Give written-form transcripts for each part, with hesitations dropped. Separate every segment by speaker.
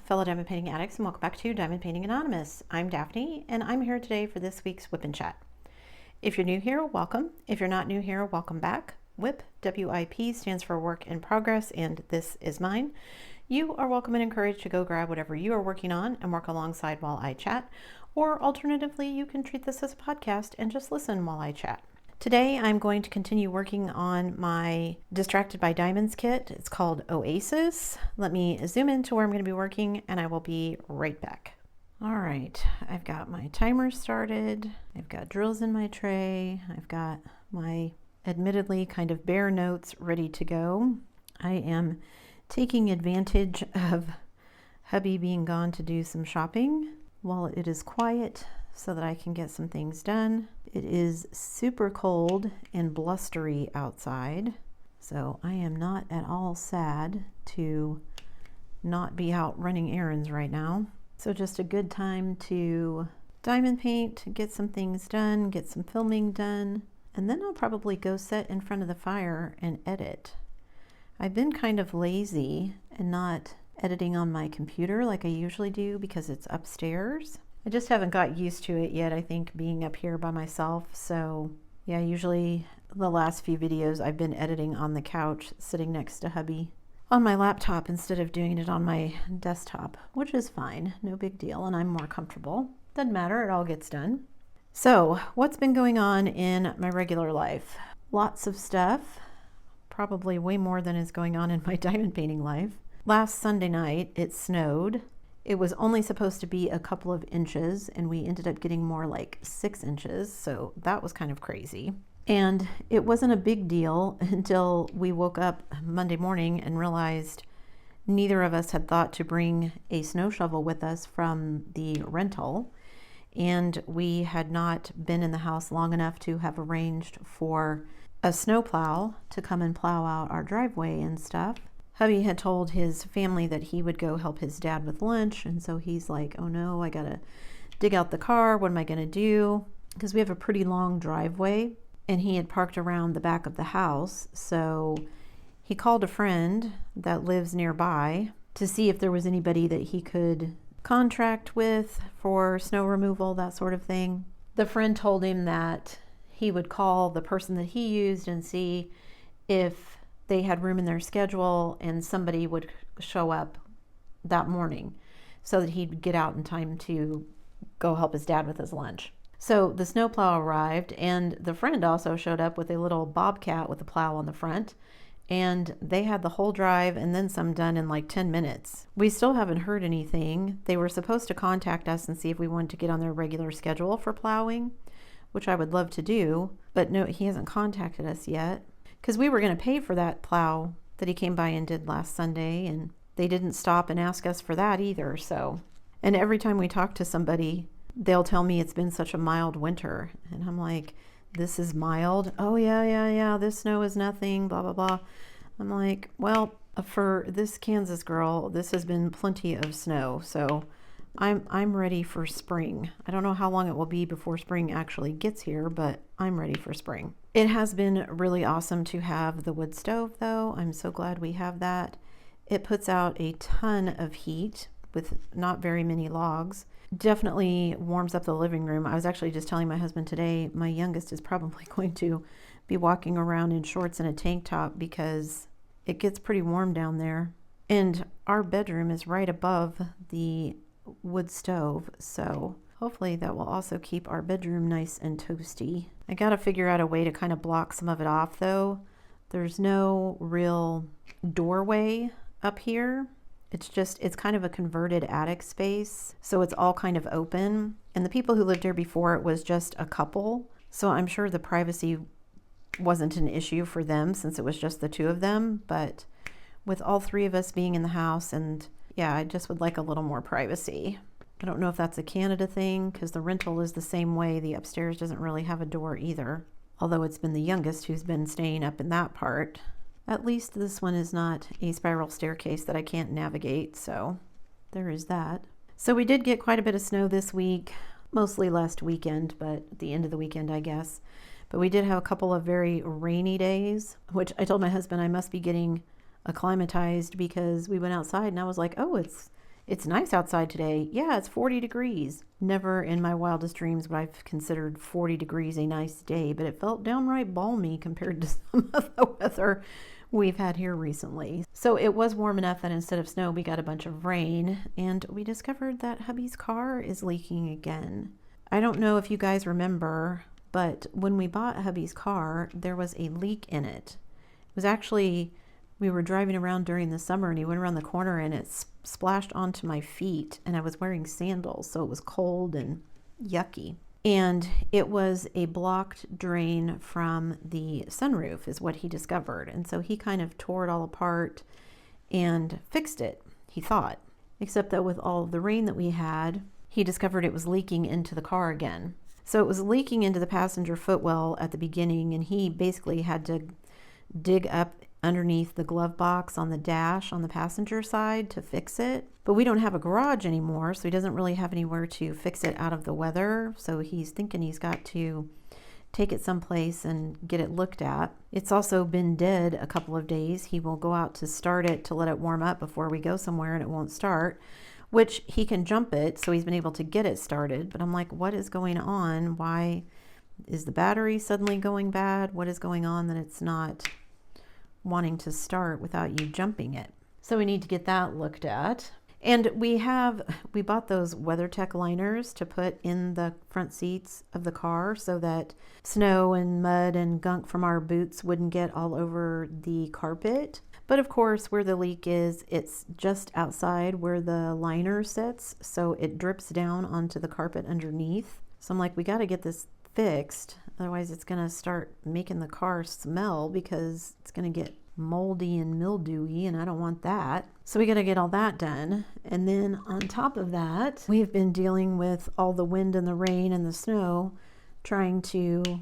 Speaker 1: fellow diamond painting addicts, and welcome back to Diamond Painting Anonymous. I'm Daphne, and I'm here today for this week's WIP and Chat. If you're new here, welcome. If you're not new here, welcome back. WIP, W-I-P, stands for Work in Progress, and this is mine. You are welcome and encouraged to go grab whatever you are working on and work alongside while I chat, or alternatively, you can treat this as a podcast and just listen while I chat. Today, I'm going to continue working on my Distracted by Diamonds kit. It's called Oasis. Let me zoom into where I'm going to be working, and I will be right back. All right, I've got my timer started. I've got drills in my tray. I've got my admittedly kind of bare notes ready to go. I am taking advantage of hubby being gone to do some shopping while it is quiet so that I can get some things done. It is super cold and blustery outside, so I am not at all sad to not be out running errands right now. So just a good time to diamond paint, get some things done, get some filming done, and then I'll probably go sit in front of the fire and edit. I've been kind of lazy and not editing on my computer like I usually do because it's upstairs. I just haven't got used to it yet, I think, being up here by myself. So yeah, usually the last few videos I've been editing on the couch sitting next to hubby on my laptop instead of doing it on my desktop, which is fine, no big deal, and I'm more comfortable. Doesn't matter, it all gets done. So what's been going on in my regular life? Lots of stuff, probably way more than is going on in my diamond painting life. Last Sunday night, it snowed. It was only supposed to be a couple of inches, and we ended up getting more like 6 inches, so that was kind of crazy. And it wasn't a big deal until we woke up Monday morning and realized neither of us had thought to bring a snow shovel with us from the rental, and we had not been in the house long enough to have arranged for a snow plow to come and plow out our driveway and stuff. Hubby had told his family that he would go help his dad with lunch, and so he's like, oh no, I gotta dig out the car, what am I gonna do? Because we have a pretty long driveway, and he had parked around the back of the house, so he called a friend that lives nearby to see if there was anybody that he could contract with for snow removal, that sort of thing. The friend told him that he would call the person that he used and see if they had room in their schedule and somebody would show up that morning so that he'd get out in time to go help his dad with his lunch. So the snowplow arrived, and the friend also showed up with a little bobcat with a plow on the front, and they had the whole drive and then some done in like 10 minutes. We still haven't heard anything. They were supposed to contact us and see if we wanted to get on their regular schedule for plowing, which I would love to do, but no, he hasn't contacted us yet. Because we were going to pay for that plow that he came by and did last Sunday, and they didn't stop and ask us for that either. So, and every time we talk to somebody, they'll tell me it's been such a mild winter, and I'm like, this is mild? Oh yeah, this snow is nothing, blah blah blah. I'm like, well, for this Kansas girl, this has been plenty of snow, so I'm ready for spring. I don't know how long it will be before spring actually gets here, but I'm ready for spring. It has been really awesome to have the wood stove, though. I'm so glad we have that. It puts out a ton of heat with not very many logs. Definitely warms up the living room. I was actually just telling my husband today, my youngest is probably going to be walking around in shorts and a tank top because it gets pretty warm down there. And our bedroom is right above the wood stove, so hopefully that will also keep our bedroom nice and toasty. I gotta figure out a way to kind of block some of it off, though. There's no real doorway up here. It's kind of a converted attic space, so it's all kind of open. And the people who lived here before, it was just a couple, so I'm sure the privacy wasn't an issue for them since it was just the two of them. But with all three of us being in the house, and yeah, I just would like a little more privacy. I don't know if that's a Canada thing, because the rental is the same way. The upstairs doesn't really have a door either, although it's been the youngest who's been staying up in that part. At least this one is not a spiral staircase that I can't navigate, so there is that. So we did get quite a bit of snow this week, mostly last weekend, but at the end of the weekend, I guess. But we did have a couple of very rainy days, which I told my husband I must be getting acclimatized, because we went outside and I was like, oh, It's nice outside today. Yeah, it's 40 degrees. Never in my wildest dreams would I've considered 40 degrees a nice day, but it felt downright balmy compared to some of the weather we've had here recently. So it was warm enough that instead of snow, we got a bunch of rain, and we discovered that hubby's car is leaking again. I don't know if you guys remember, but when we bought hubby's car, there was a leak in it. It was actually, we were driving around during the summer and he went around the corner and it splashed onto my feet, and I was wearing sandals, so it was cold and yucky. And it was a blocked drain from the sunroof is what he discovered. And so he kind of tore it all apart and fixed it, he thought. Except that with all of the rain that we had, he discovered it was leaking into the car again. So it was leaking into the passenger footwell at the beginning, and he basically had to dig up underneath the glove box on the dash on the passenger side to fix it. But we don't have a garage anymore, so he doesn't really have anywhere to fix it out of the weather. So he's thinking he's got to take it someplace and get it looked at. It's also been dead a couple of days. He will go out to start it to let it warm up before we go somewhere, and it won't start, which he can jump it, so he's been able to get it started. But I'm like, what is going on? Why is the battery suddenly going bad? What is going on that it's not wanting to start without you jumping it? So we need to get that looked at. And we bought those WeatherTech liners to put in the front seats of the car so that snow and mud and gunk from our boots wouldn't get all over the carpet. But of course, where the leak is, it's just outside where the liner sits, so it drips down onto the carpet underneath. So I'm like, we got to get this fixed, otherwise it's going to start making the car smell because it's going to get moldy and mildewy, and I don't want that. So we got to get all that done. And then on top of that, we've been dealing with all the wind and the rain and the snow, trying to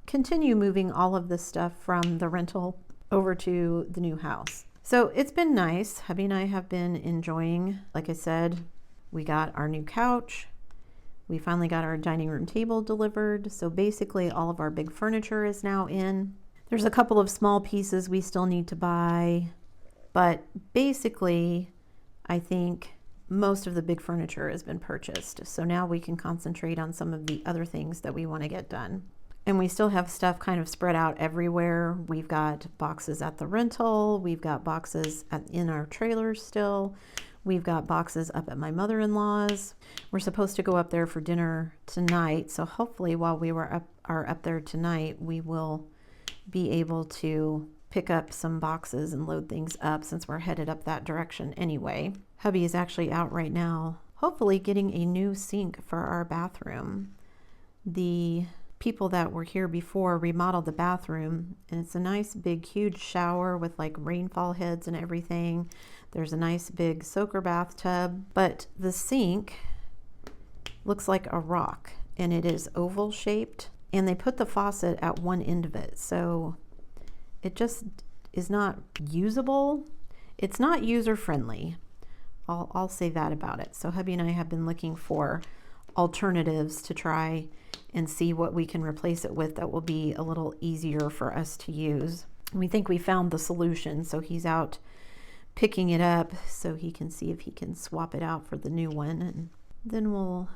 Speaker 1: continue moving all of this stuff from the rental over to the new house. So it's been nice. Hubby and I have been enjoying, like I said, we got our new couch. We finally got our dining room table delivered. So basically all of our big furniture is now in. There's a couple of small pieces we still need to buy, but basically I think most of the big furniture has been purchased. So now we can concentrate on some of the other things that we want to get done. And we still have stuff kind of spread out everywhere. We've got boxes at the rental. We've got boxes in our trailer still. We've got boxes up at my mother-in-law's. We're supposed to go up there for dinner tonight. So hopefully while we are up there tonight, we will be able to pick up some boxes and load things up since we're headed up that direction anyway. Hubby is actually out right now, hopefully getting a new sink for our bathroom. The people that were here before remodeled the bathroom, and it's a nice big huge shower with like rainfall heads and everything. There's a nice big soaker bathtub, but the sink looks like a rock, and it is oval shaped, and they put the faucet at one end of it, so it just is not usable. It's not user friendly. I'll say that about it. So hubby and I have been looking for alternatives to try and see what we can replace it with that will be a little easier for us to use. We think we found the solution, so he's out picking it up so he can see if he can swap it out for the new one, and then we'll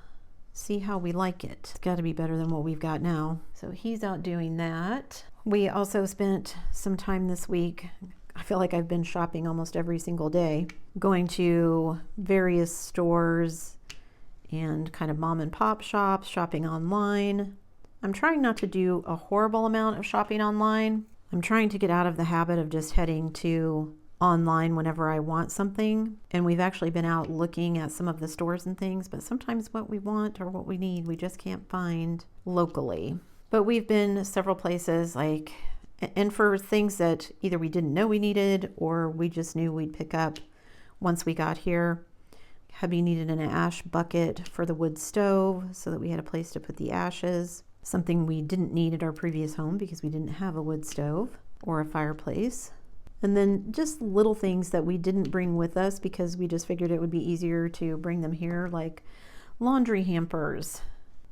Speaker 1: see how we like it. It's got to be better than what we've got now. So he's out doing that. We also spent some time this week, I feel like I've been shopping almost every single day, going to various stores and kind of mom and pop shops, shopping online. I'm trying not to do a horrible amount of shopping online. I'm trying to get out of the habit of just heading to online whenever I want something. And we've actually been out looking at some of the stores and things, but sometimes what we want or what we need, we just can't find locally. But we've been several places, like, and for things that either we didn't know we needed or we just knew we'd pick up once we got here. Hubby needed an ash bucket for the wood stove so that we had a place to put the ashes, something we didn't need at our previous home because we didn't have a wood stove or a fireplace. And then just little things that we didn't bring with us because we just figured it would be easier to bring them here, like laundry hampers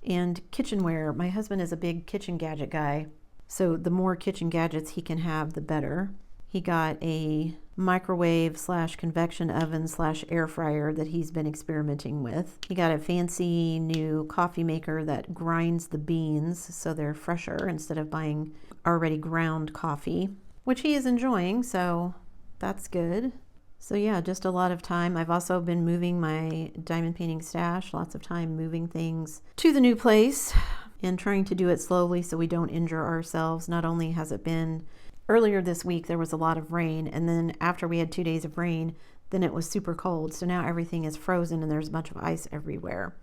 Speaker 1: and kitchenware. My husband is a big kitchen gadget guy, so the more kitchen gadgets he can have, the better. He got a microwave slash convection oven slash air fryer that he's been experimenting with. He got a fancy new coffee maker that grinds the beans so they're fresher instead of buying already ground coffee, which he is enjoying, so that's good. So yeah, just a lot of time. I've also been moving my diamond painting stash, lots of time moving things to the new place and trying to do it slowly so we don't injure ourselves. Not only has it been earlier this week, there was a lot of rain, and then after we had 2 days of rain, then it was super cold. So now everything is frozen and there's a bunch of ice everywhere.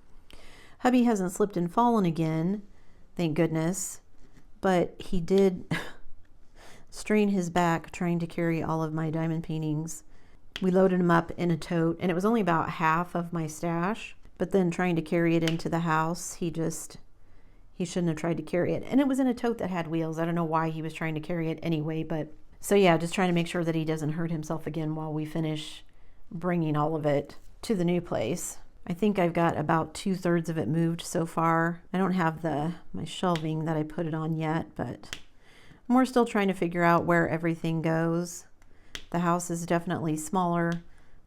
Speaker 1: Hubby hasn't slipped and fallen again, thank goodness, but he did strain his back trying to carry all of my diamond paintings. We loaded them up in a tote, and it was only about half of my stash, but then trying to carry it into the house, he shouldn't have tried to carry it. And it was in a tote that had wheels. I don't know why he was trying to carry it anyway, but so yeah, just trying to make sure that he doesn't hurt himself again while we finish bringing all of it to the new place. I think I've got about 2/3 of it moved so far. I don't have my shelving that I put it on yet, but we're still trying to figure out where everything goes. The house is definitely smaller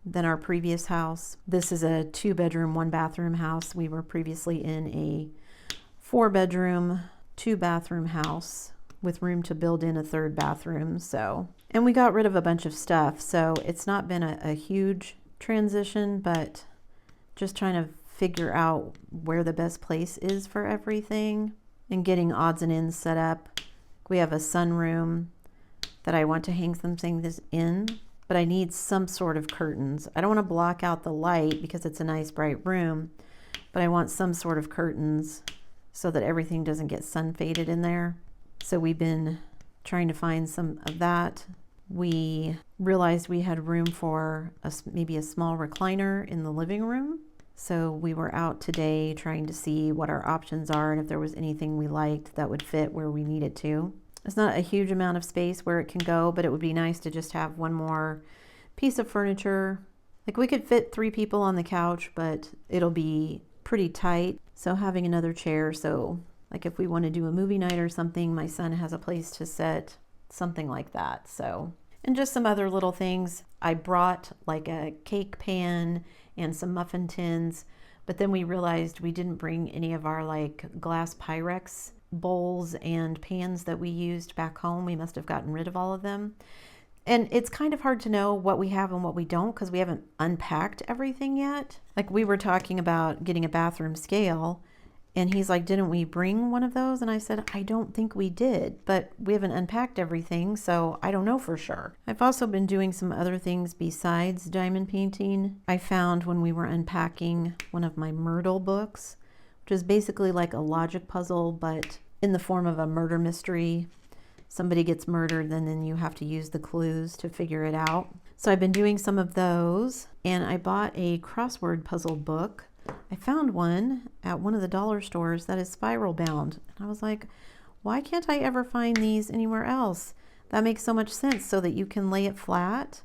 Speaker 1: than our previous house. This is a 2-bedroom, 1-bathroom house. We were previously in a 4-bedroom, 2-bathroom house with room to build in a 3rd bathroom. So, and we got rid of a bunch of stuff. So it's not been a huge transition, but just trying to figure out where the best place is for everything and getting odds and ends set up. We have a sunroom that I want to hang some things in, but I need some sort of curtains. I don't want to block out the light because it's a nice bright room, but I want some sort of curtains so that everything doesn't get sun faded in there. So we've been trying to find some of that. We realized we had room for maybe a small recliner in the living room. So we were out today trying to see what our options are and if there was anything we liked that would fit where we needed to. It's not a huge amount of space where it can go, but it would be nice to just have one more piece of furniture. Like we could fit 3 people on the couch, but it'll be pretty tight. So having another chair, so like if we want to do a movie night or something, my son has a place to sit, something like that. So, and just some other little things. I brought like a cake pan and some muffin tins, but then we realized we didn't bring any of our like glass Pyrex bowls and pans that we used back home. We must have gotten rid of all of them. And it's kind of hard to know what we have and what we don't because we haven't unpacked everything yet. Like we were talking about getting a bathroom scale, and he's like, didn't we bring one of those? And I said, I don't think we did, but we haven't unpacked everything, so I don't know for sure. I've also been doing some other things besides diamond painting. I found when we were unpacking one of my Myrtle books, which is basically like a logic puzzle, but in the form of a murder mystery. Somebody gets murdered, and then you have to use the clues to figure it out. So I've been doing some of those, and I bought a crossword puzzle book. I found one at one of the dollar stores that is spiral bound. And I was like, why can't I ever find these anywhere else? That makes so much sense so that you can lay it flat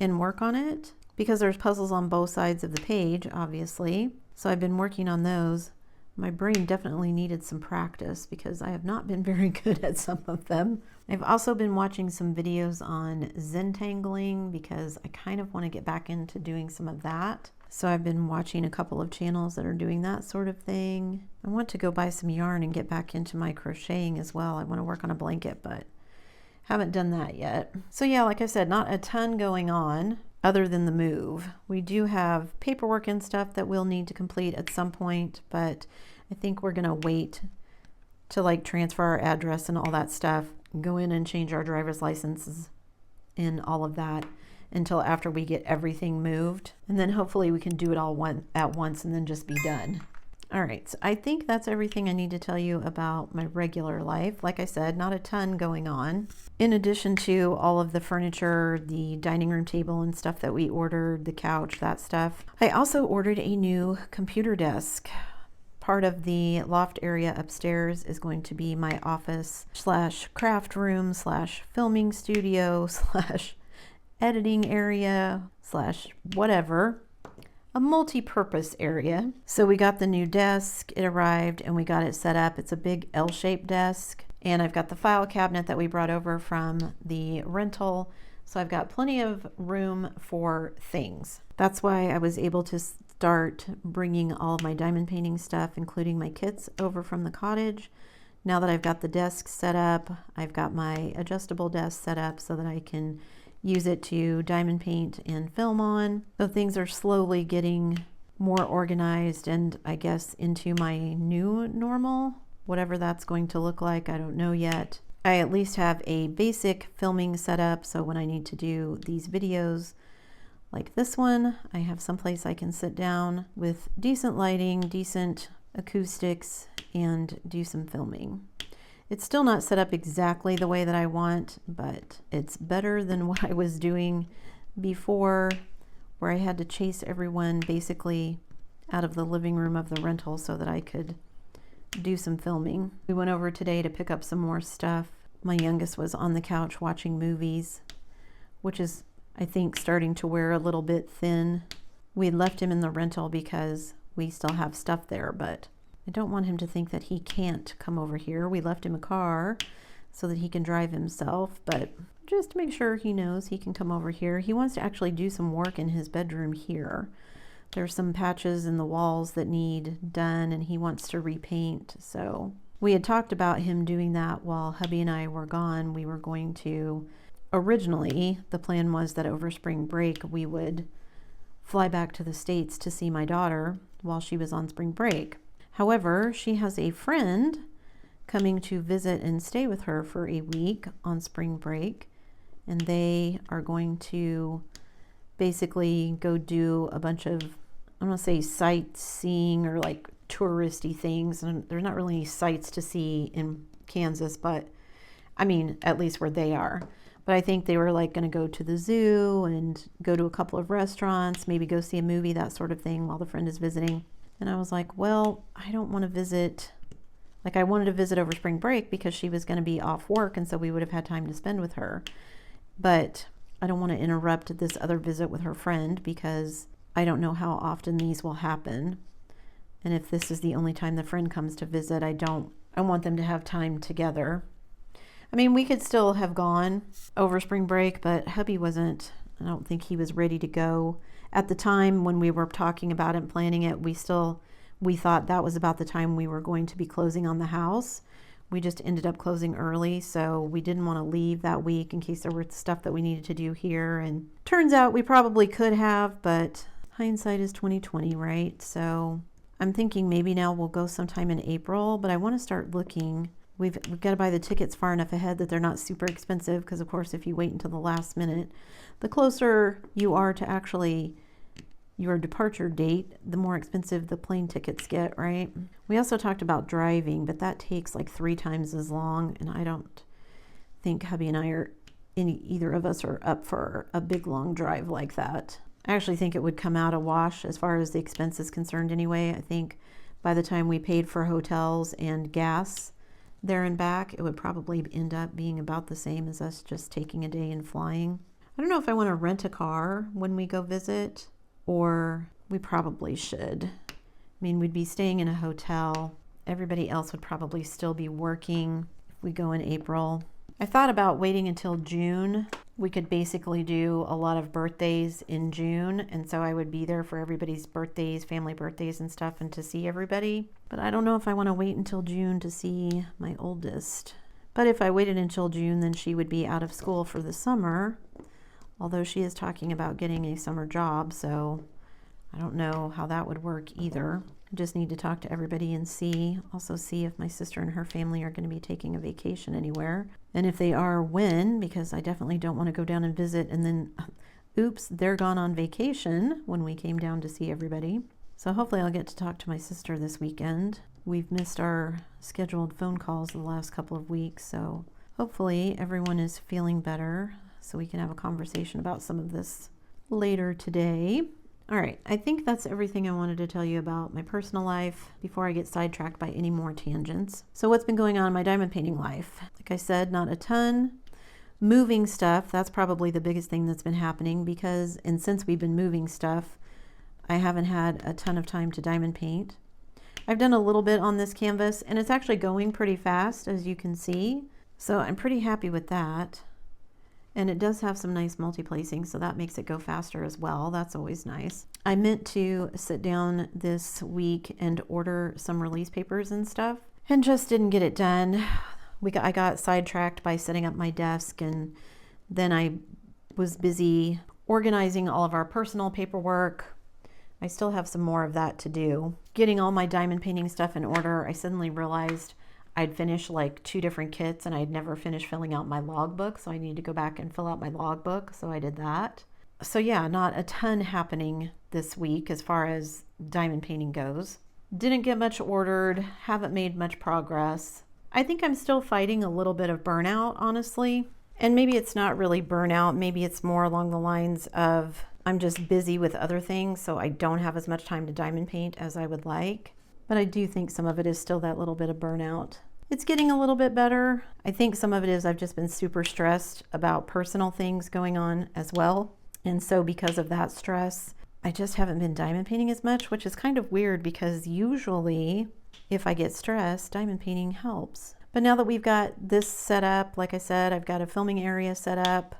Speaker 1: and work on it because there's puzzles on both sides of the page, obviously. So I've been working on those. My brain definitely needed some practice because I have not been very good at some of them. I've also been watching some videos on Zentangling because I kind of want to get back into doing some of that. So I've been watching a couple of channels that are doing that sort of thing. I want to go buy some yarn and get back into my crocheting as well. I want to work on a blanket, but haven't done that yet. So yeah, like I said, not a ton going on other than the move. We do have paperwork and stuff that we'll need to complete at some point, but I think we're gonna wait to like transfer our address and all that stuff, go in and change our driver's licenses and all of that until after we get everything moved. And then hopefully we can do it all at once and then just be done. All right, so I think that's everything I need to tell you about my regular life. Like I said, not a ton going on. In addition to all of the furniture, the dining room table and stuff that we ordered, the couch, that stuff, I also ordered a new computer desk. Part of the loft area upstairs is going to be my office / craft room / filming studio / editing area / whatever. A multi-purpose area. So we got the new desk, it arrived and we got it set up. It's a big L-shaped desk. And I've got the file cabinet that we brought over from the rental. So I've got plenty of room for things. That's why I was able to start bringing all of my diamond painting stuff, including my kits, over from the cottage. Now that I've got the desk set up, I've got my adjustable desk set up so that I can use it to diamond paint and film on. So things are slowly getting more organized and I guess into my new normal, whatever that's going to look like. I don't know yet. I at least have a basic filming setup, so when I need to do these videos like this one, I have someplace I can sit down with decent lighting, decent acoustics, and do some filming. It's still not set up exactly the way that I want, but it's better than what I was doing before, where I had to chase everyone basically out of the living room of the rental so that I could do some filming. We went over today to pick up some more stuff. My youngest was on the couch watching movies, which is, I think, starting to wear a little bit thin. We left him in the rental because we still have stuff there, but I don't want him to think that he can't come over here. We left him a car so that he can drive himself, but just to make sure he knows he can come over here. He wants to actually do some work in his bedroom here. There's some patches in the walls that need done and he wants to repaint. So we had talked about him doing that while hubby and I were gone. We were going to, originally the plan was that over spring break we would fly back to the States to see my daughter while she was on spring break. However, she has a friend coming to visit and stay with her for a week on spring break, and they are going to basically go do a bunch of, I don't want to say sightseeing or like touristy things, and there's not really any sights to see in Kansas, but I mean, at least where they are. But I think they were like going to go to the zoo and go to a couple of restaurants, maybe go see a movie, that sort of thing, while the friend is visiting. And I was like, well, I don't want to visit. Like, I wanted to visit over spring break because she was going to be off work, and so we would have had time to spend with her. But I don't want to interrupt this other visit with her friend because I don't know how often these will happen. And if this is the only time the friend comes to visit, I want them to have time together. I mean, we could still have gone over spring break, but hubby wasn't, I don't think he was ready to go. At the time when we were talking about it and planning it, we thought that was about the time we were going to be closing on the house. We just ended up closing early, so we didn't want to leave that week in case there were stuff that we needed to do here. And turns out we probably could have, but hindsight is 20/20, right? So I'm thinking maybe now we'll go sometime in April, but I want to start looking. We've got to buy the tickets far enough ahead that they're not super expensive, because of course if you wait until the last minute, the closer you are to actually your departure date, the more expensive the plane tickets get, right? We also talked about driving, but that takes like 3 times as long, and I don't think hubby and I are, either of us are up for a big long drive like that. I actually think it would come out a wash as far as the expense is concerned anyway. I think by the time we paid for hotels and gas there and back, it would probably end up being about the same as us just taking a day and flying. I don't know if I want to rent a car when we go visit, or we probably should. I mean, we'd be staying in a hotel. Everybody else would probably still be working if we go in April. I thought about waiting until June. We could basically do a lot of birthdays in June, and so I would be there for everybody's birthdays, family birthdays and stuff, and to see everybody. But I don't know if I want to wait until June to see my oldest. But if I waited until June, then she would be out of school for the summer, although she is talking about getting a summer job, so I don't know how that would work either. I just need to talk to everybody and also see if my sister and her family are going to be taking a vacation anywhere. And if they are, when, because I definitely don't want to go down and visit and then, oops, they're gone on vacation when we came down to see everybody. So hopefully I'll get to talk to my sister this weekend. We've missed our scheduled phone calls the last couple of weeks, so hopefully everyone is feeling better so we can have a conversation about some of this later today. All right, I think that's everything I wanted to tell you about my personal life before I get sidetracked by any more tangents. So what's been going on in my diamond painting life? Like I said, not a ton. Moving stuff, that's probably the biggest thing that's been happening, because, and since we've been moving stuff, I haven't had a ton of time to diamond paint. I've done a little bit on this canvas and it's actually going pretty fast, as you can see. So I'm pretty happy with that. And it does have some nice multi-placing, so that makes it go faster as well. That's always nice. I meant to sit down this week and order some release papers and stuff and just didn't get it done. I got sidetracked by setting up my desk, and then I was busy organizing all of our personal paperwork. I still have some more of that to do. Getting all my diamond painting stuff in order, I suddenly realized I'd finished like 2 different kits and I'd never finished filling out my logbook, so I need to go back and fill out my logbook, so I did that. So yeah, not a ton happening this week as far as diamond painting goes. Didn't get much ordered, haven't made much progress. I think I'm still fighting a little bit of burnout, honestly. And maybe it's not really burnout, maybe it's more along the lines of I'm just busy with other things, so I don't have as much time to diamond paint as I would like. But I do think some of it is still that little bit of burnout. It's getting a little bit better. I think some of it is I've just been super stressed about personal things going on as well. And so because of that stress, I just haven't been diamond painting as much, which is kind of weird because usually if I get stressed, diamond painting helps. But now that we've got this set up, like I said, I've got a filming area set up,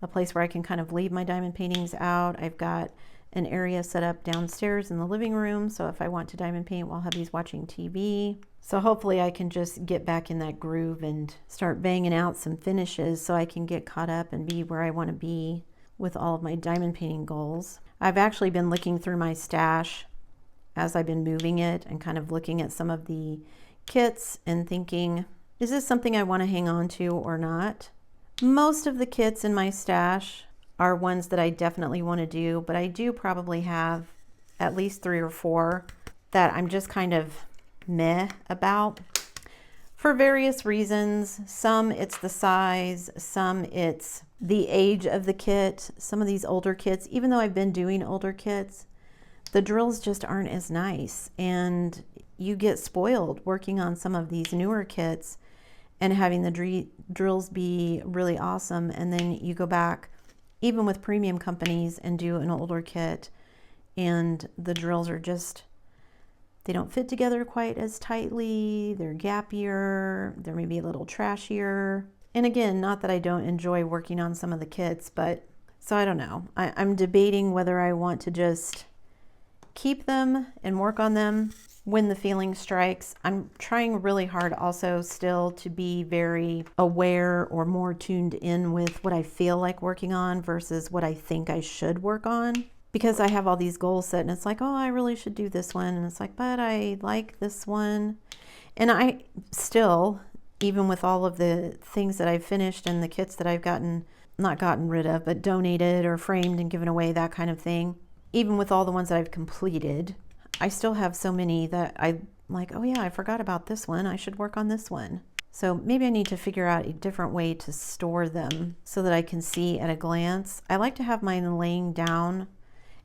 Speaker 1: a place where I can kind of leave my diamond paintings out. I've got an area set up downstairs in the living room, so if I want to diamond paint while hubby's watching TV. So hopefully I can just get back in that groove and start banging out some finishes so I can get caught up and be where I want to be with all of my diamond painting goals. I've actually been looking through my stash as I've been moving it and kind of looking at some of the kits and thinking, is this something I want to hang on to or not? Most of the kits in my stash are ones that I definitely want to do, but I do probably have at least 3 or 4 that I'm just kind of meh about for various reasons. Some it's the size, some it's the age of the kit. Some of these older kits, even though I've been doing older kits, the drills just aren't as nice, and you get spoiled working on some of these newer kits and having the drills be really awesome, and then you go back even with premium companies and do an older kit and the drills are just, they don't fit together quite as tightly, they're gappier, they're maybe a little trashier. And again, not that I don't enjoy working on some of the kits, but so I don't know. I'm debating whether I want to just keep them and work on them when the feeling strikes. I'm trying really hard also still to be very aware or more tuned in with what I feel like working on versus what I think I should work on, because I have all these goals set and it's like, oh, I really should do this one, and it's like, but I like this one. And I still, even with all of the things that I've finished and the kits that I've not gotten rid of, but donated or framed and given away, that kind of thing, even with all the ones that I've completed, I still have so many that I'm like, oh yeah, I forgot about this one. I should work on this one. So maybe I need to figure out a different way to store them so that I can see at a glance. I like to have mine laying down.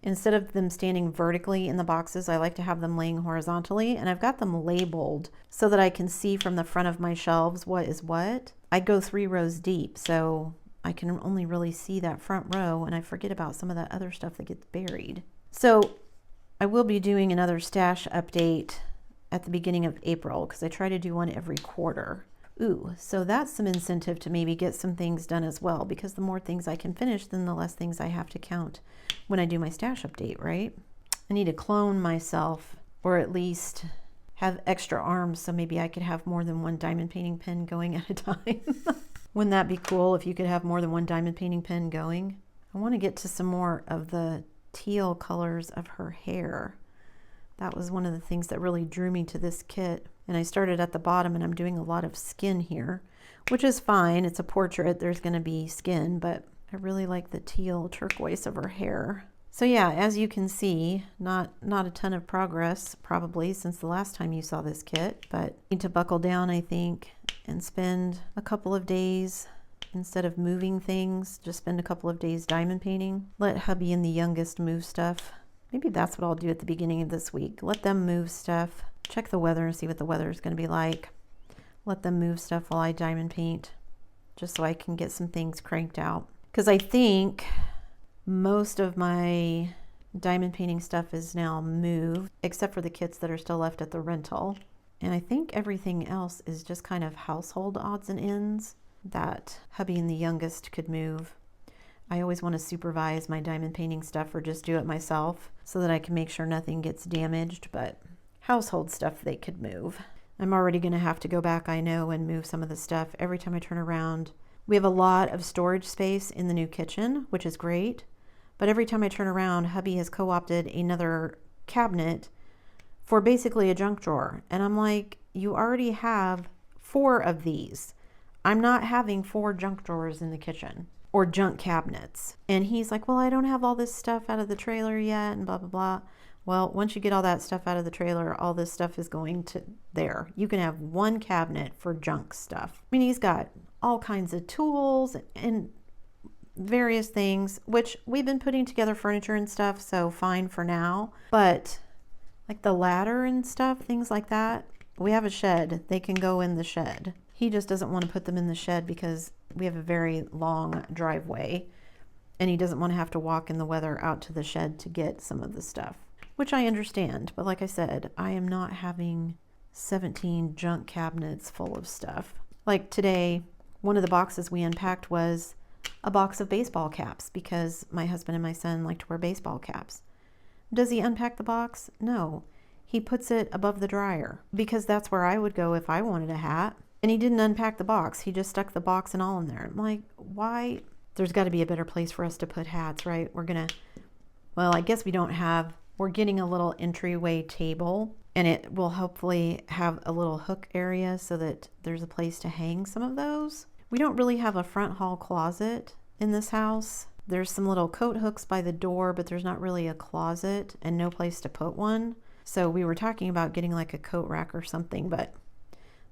Speaker 1: Instead of them standing vertically in the boxes, I like to have them laying horizontally, and I've got them labeled so that I can see from the front of my shelves what is what. I go 3 rows deep, so I can only really see that front row, and I forget about some of that other stuff that gets buried. So I will be doing another stash update at the beginning of April because I try to do one every quarter. Ooh, so that's some incentive to maybe get some things done as well, because the more things I can finish, then the less things I have to count when I do my stash update, right? I need to clone myself, or at least have extra arms so maybe I could have more than one diamond painting pen going at a time. Wouldn't that be cool if you could have more than one diamond painting pen going? I want to get to some more of the teal colors of her hair. That was one of the things that really drew me to this kit. And I started at the bottom, and I'm doing a lot of skin here, which is fine. It's a portrait, there's going to be skin, but I really like the teal turquoise of her hair. So yeah, as you can see, not a ton of progress probably since the last time you saw this kit, but I need to buckle down, I think, and spend a couple of days, instead of moving things, just spend a couple of days diamond painting. Let hubby and the youngest move stuff. Maybe that's what I'll do at the beginning of this week. Let them move stuff. Check the weather and see what the weather is going to be like. Let them move stuff while I diamond paint, just so I can get some things cranked out. Because I think most of my diamond painting stuff is now moved, except for the kits that are still left at the rental. And I think everything else is just kind of household odds and ends that hubby and the youngest could move. I always want to supervise my diamond painting stuff or just do it myself so that I can make sure nothing gets damaged, but household stuff they could move. I'm already going to have to go back, I know, and move some of the stuff every time I turn around. We have a lot of storage space in the new kitchen, which is great, but every time I turn around, hubby has co-opted another cabinet for basically a junk drawer. And I'm like, you already have 4 of these. I'm not having 4 junk drawers in the kitchen or junk cabinets. And he's like, well, I don't have all this stuff out of the trailer yet and blah, blah, blah. Well, once you get all that stuff out of the trailer, all this stuff is going to there. You can have 1 cabinet for junk stuff. I mean, he's got all kinds of tools and various things, which we've been putting together furniture and stuff, so fine for now. But like the ladder and stuff, things like that, we have a shed. They can go in the shed. He just doesn't want to put them in the shed because we have a very long driveway and he doesn't want to have to walk in the weather out to the shed to get some of the stuff, which I understand. But like I said, I am not having 17 junk cabinets full of stuff. Like today, one of the boxes we unpacked was a box of baseball caps because my husband and my son like to wear baseball caps. Does he unpack the box? No. He puts it above the dryer because that's where I would go if I wanted a hat. And he didn't unpack the box. He just stuck the box and all in there. I'm like, why? There's got to be a better place for us to put hats, right? Well, I guess we don't have, we're getting a little entryway table and it will hopefully have a little hook area so that there's a place to hang some of those. We don't really have a front hall closet in this house. There's some little coat hooks by the door, but there's not really a closet and no place to put one. So we were talking about getting like a coat rack or something, but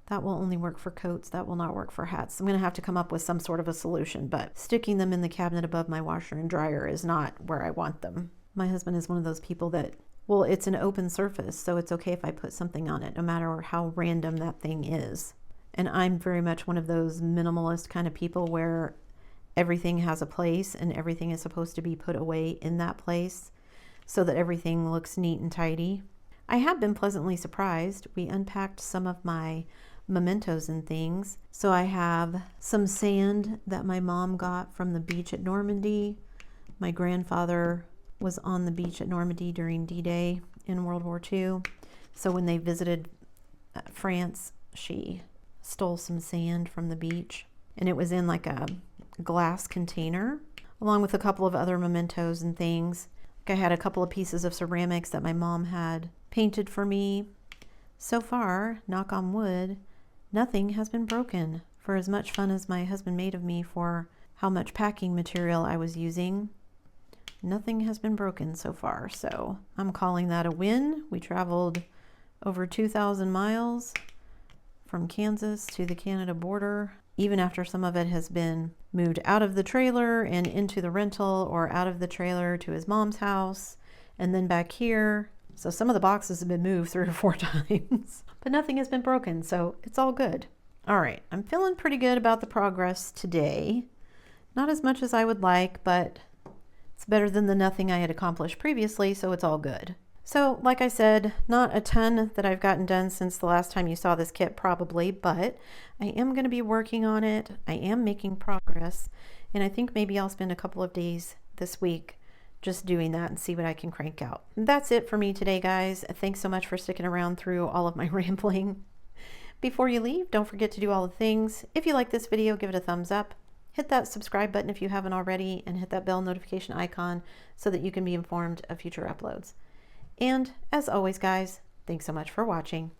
Speaker 1: that will only work for coats. That will not work for hats. I'm going to have to come up with some sort of a solution, but sticking them in the cabinet above my washer and dryer is not where I want them. My husband is one of those people that, well, it's an open surface, so it's okay if I put something on it, no matter how random that thing is. And I'm very much one of those minimalist kind of people where everything has a place and everything is supposed to be put away in that place so that everything looks neat and tidy. I have been pleasantly surprised. We unpacked some of my mementos and things. So I have some sand that my mom got from the beach at Normandy. My grandfather was on the beach at Normandy during D-Day in World War II. So when they visited France, she stole some sand from the beach and it was in like a glass container along with a couple of other mementos and things. I had a couple of pieces of ceramics that my mom had painted for me. So far, knock on wood, nothing has been broken. For as much fun as my husband made of me for how much packing material I was using, nothing has been broken so far. So I'm calling that a win. We traveled over 2,000 miles from Kansas to the Canada border, even after some of it has been moved out of the trailer and into the rental or out of the trailer to his mom's house and then back here. So some of the boxes have been moved 3 or 4 times, but nothing has been broken, so it's all good. All right, I'm feeling pretty good about the progress today. Not as much as I would like, but it's better than the nothing I had accomplished previously, so it's all good. So like I said, not a ton that I've gotten done since the last time you saw this kit probably, but I am going to be working on it. I am making progress, and I think maybe I'll spend a couple of days this week just doing that and see what I can crank out. That's it for me today, guys. Thanks so much for sticking around through all of my rambling. Before you leave, don't forget to do all the things. If you like this video, give it a thumbs up. Hit that subscribe button if you haven't already, and hit that bell notification icon so that you can be informed of future uploads. And as always, guys, thanks so much for watching.